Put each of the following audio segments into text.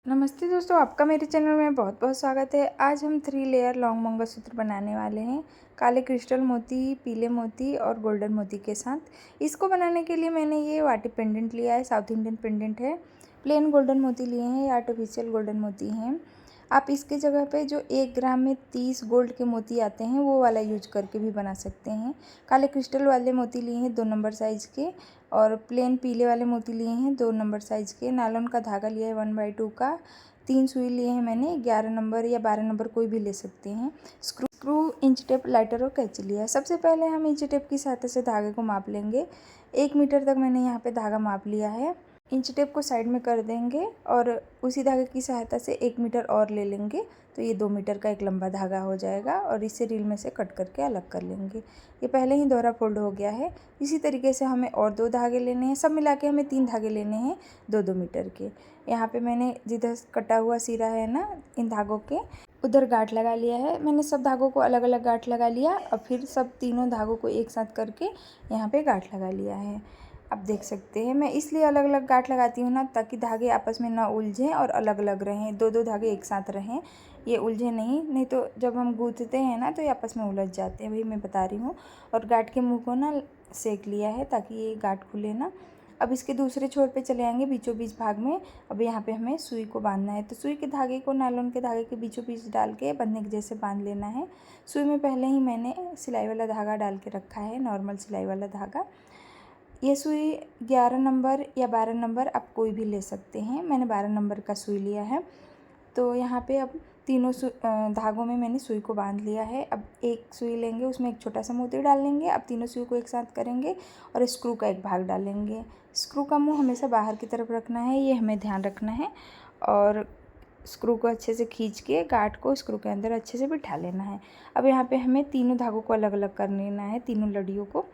नमस्ते दोस्तों, आपका मेरे चैनल में बहुत बहुत स्वागत है। आज हम 3 लेयर लॉन्ग मंगलसूत्र बनाने वाले हैं, काले क्रिस्टल मोती, पीले मोती और गोल्डन मोती के साथ। इसको बनाने के लिए मैंने ये वाटी पेंडेंट लिया है, साउथ इंडियन पेंडेंट है। प्लेन गोल्डन मोती लिए हैं, ये आर्टिफिशियल गोल्डन मोती हैं। आप इसके जगह पे जो 1 ग्राम में 30 गोल्ड के मोती आते हैं वो वाला यूज करके भी बना सकते हैं। काले क्रिस्टल वाले मोती लिए हैं 2 नंबर साइज़ के, और प्लेन पीले वाले मोती लिए हैं 2 नंबर साइज़ के। नायलॉन का धागा लिया है 1/2 का। 3 सुई लिए हैं मैंने, 11 नंबर या 12 नंबर कोई भी ले सकते हैं। स्क्रू, इंच टेप, लाइटर और कैंची लिया है। सबसे पहले हम इंच टेप की सहायता से धागे को माप लेंगे। 1 मीटर तक मैंने यहाँ पे धागा माप लिया है। इंच टेप को साइड में कर देंगे और उसी धागे की सहायता से 1 मीटर और ले लेंगे, तो ये 2 मीटर का एक लंबा धागा हो जाएगा और इसे रील में से कट करके अलग कर लेंगे। ये पहले ही दोहरा फोल्ड हो गया है। इसी तरीके से हमें और 2 धागे लेने हैं, सब मिला के हमें 3 धागे लेने हैं 2-2 मीटर के। यहाँ पे मैंने जिधर कटा हुआ सिरा है ना इन धागों के, उधर गांठ लगा लिया है। मैंने सब धागों को अलग अलग गांठ लगा लिया और फिर सब तीनों धागों को एक साथ करके यहाँ पे गांठ लगा लिया है। आप देख सकते हैं, मैं इसलिए अलग अलग गांठ लगाती हूँ ना, ताकि धागे आपस में ना उलझें और अलग अलग रहें, 2-2 धागे एक साथ रहें, ये उलझे नहीं तो जब हम गूंथते हैं ना तो ये आपस में उलझ जाते हैं, वही मैं बता रही हूँ। और गांठ के मुँह को ना सेक लिया है ताकि ये गांठ खुले ना। अब इसके दूसरे छोर पे चले आएंगे बीचों बीच भाग में। अब यहाँ पे हमें सुई को बांधना है, तो सुई के धागे को नायलॉन के धागे के बीचों बीच डाल के बंधने के जैसे बांध लेना है। सुई में पहले ही मैंने सिलाई वाला धागा डाल के रखा है, नॉर्मल सिलाई वाला धागा। ये सुई 11 नंबर या 12 नंबर आप कोई भी ले सकते हैं, मैंने 12 नंबर का सुई लिया है। तो यहाँ पे अब तीनों धागों में मैंने सुई को बांध लिया है। अब एक सुई लेंगे, उसमें एक छोटा सा मोती डाल लेंगे। अब तीनों सुई को एक साथ करेंगे और स्क्रू का एक भाग डालेंगे। स्क्रू का मुंह हमेशा बाहर की तरफ रखना है, ये हमें ध्यान रखना है। और स्क्रू को अच्छे से खींच के गांठ को स्क्रू के अंदर अच्छे से बिठा लेना है। अब यहाँ पे हमें तीनों धागों को अलग अलग कर लेना है, तीनों लड़ियों को।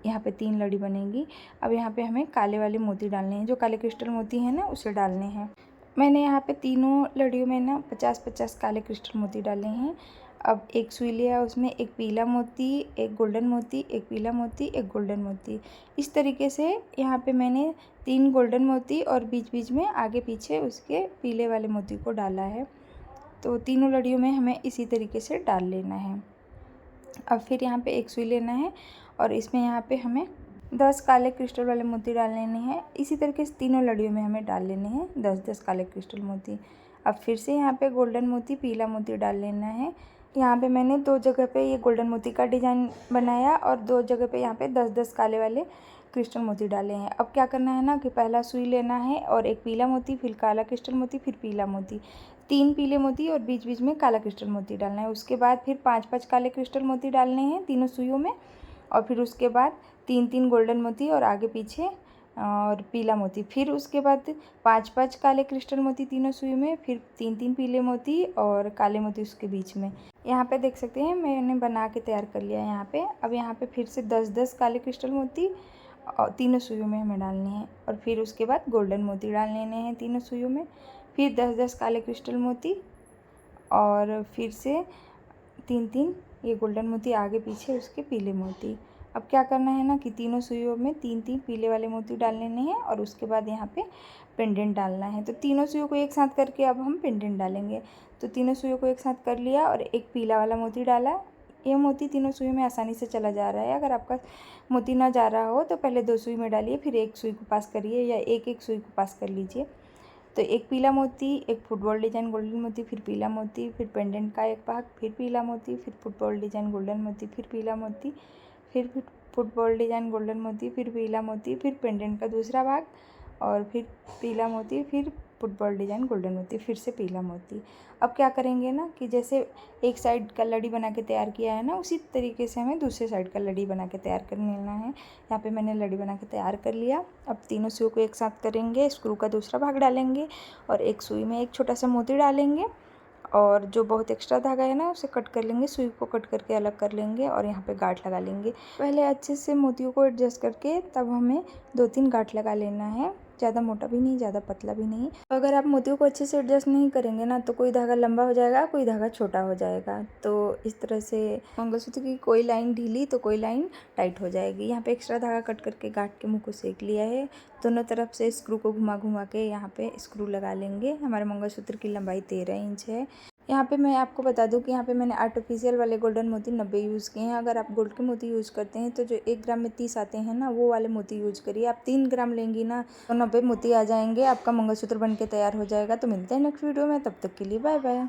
यहाँ पे 3 लड़ी बनेंगी। अब यहाँ पे हमें काले वाले मोती डालने हैं, जो काले क्रिस्टल मोती हैं ना उसे डालने हैं। मैंने यहाँ पे तीनों लड़ियों में ना 50-50 काले क्रिस्टल मोती डाले हैं। अब एक सुई लिया, उसमें एक पीला मोती, एक गोल्डन मोती, एक पीला मोती, एक गोल्डन मोती। इस तरीके से यहाँ पे मैंने 3 गोल्डन मोती और बीच बीच में आगे पीछे उसके पीले वाले मोती को डाला है। तो तीनों लड़ियों में हमें इसी तरीके से डाल लेना है। अब फिर यहाँ पे एक सुई लेना है और इसमें यहाँ पे हमें 10 काले क्रिस्टल वाले मोती डाल लेने हैं। इसी तरीके से तीनों लड़ियों में हमें डाल लेने हैं 10-10 काले क्रिस्टल मोती। अब फिर से यहाँ पे गोल्डन मोती, पीला मोती डाल लेना है। यहाँ पे मैंने 2 जगह पे ये गोल्डन मोती का डिज़ाइन बनाया और 2 जगह पे यहाँ पे 10-10 काले वाले क्रिस्टल मोती डाले हैं। अब क्या करना है ना कि पहला सुई लेना है और एक पीला मोती, फिर काला क्रिस्टल मोती, फिर पीला मोती, 3 पीले मोती और बीच बीच में काला क्रिस्टल मोती डालना है। उसके बाद फिर 5-5 काले क्रिस्टल मोती डालने हैं तीनों सुइयों में, और फिर उसके बाद 3-3 गोल्डन मोती और आगे पीछे और पीला मोती। फिर उसके बाद 5-5 काले क्रिस्टल मोती तीनों सुई में, फिर 3-3 पीले मोती और काले मोती उसके बीच में। यहाँ पे देख सकते हैं मैंने बना के तैयार कर लिया है यहाँ पे। अब यहाँ पे फिर से 10-10 काले क्रिस्टल मोती और तीनों सुइयों में हमें डालने हैं, और फिर उसके बाद गोल्डन मोती डाल लेने हैं तीनों सुइयों में। फिर 10-10 काले क्रिस्टल मोती और फिर से 3-3 ये गोल्डन मोती, आगे पीछे उसके पीले मोती। अब क्या करना है ना कि तीनों सुइयों में 3-3 पीले वाले मोती डाल लेने हैं और उसके बाद यहाँ पे पेंडेंट डालना है। तो तीनों सुइयों को एक साथ करके अब हम पेंडेंट डालेंगे। तो तीनों सुइयों को एक साथ कर लिया और एक पीला वाला मोती डाला। ये मोती तीनों सुइयों में आसानी से चला जा रहा है। अगर आपका मोती ना जा रहा हो तो पहले 2 सुई में डालिए, फिर एक सुई को पास करिए या एक सुई को पास कर लीजिए। तो एक पीला मोती, एक फुटबॉल डिजाइन गोल्डन मोती, फिर पीला मोती, फिर पेंडेंट का एक भाग, फिर पीला मोती, फिर फुटबॉल डिजाइन गोल्डन मोती, फिर पीला मोती, फिर फुटबॉल डिजाइन गोल्डन मोती, फिर पीला मोती, फिर पेंडेंट का दूसरा भाग और फिर पीला मोती, फिर फुटबॉल डिजाइन गोल्डन मोती, फिर से पीला मोती। अब क्या करेंगे ना कि जैसे एक साइड का लड़ी बना के तैयार किया है ना, उसी तरीके से हमें दूसरे साइड का लड़ी बना के तैयार कर लेना है। यहाँ पे मैंने लड़ी बना के तैयार कर लिया। अब तीनों सुई को एक साथ करेंगे, स्क्रू का दूसरा भाग डालेंगे और एक सुई में एक छोटा सा मोती डालेंगे और जो बहुत एक्स्ट्रा धागा है ना उसे कट कर लेंगे, सुई को कट करके अलग कर लेंगे और यहाँ पे गांठ लगा लेंगे। पहले अच्छे से मोतियों को एडजस्ट करके तब हमें 2-3 गांठ लगा लेना है। ज़्यादा मोटा भी नहीं, ज़्यादा पतला भी नहीं। अगर आप मोतियों को अच्छे से एडजस्ट नहीं करेंगे ना तो कोई धागा लंबा हो जाएगा, कोई धागा छोटा हो जाएगा। तो इस तरह से मंगलसूत्र की कोई लाइन ढीली तो कोई लाइन टाइट हो जाएगी। यहाँ पे एक्स्ट्रा धागा कट करके गांठ के मुँह को सेक लिया है। दोनों तरफ से स्क्रू को घुमा घुमा के यहाँ पे स्क्रू लगा लेंगे। हमारे मंगलसूत्र की लंबाई 13 इंच है। यहाँ पे मैं आपको बता दूं कि यहाँ पे मैंने आर्टिफिशियल वाले गोल्डन मोती 90 यूज़ किए हैं। अगर आप गोल्ड के मोती यूज़ करते हैं तो जो 1 ग्राम में 30 आते हैं ना, वो वाले मोती यूज़ करिए। आप 3 ग्राम लेंगी ना तो 90 मोती आ जाएंगे, आपका मंगलसूत्र बन के तैयार हो जाएगा। तो मिलते हैं नेक्स्ट वीडियो में, तब तक के लिए बाय बाय।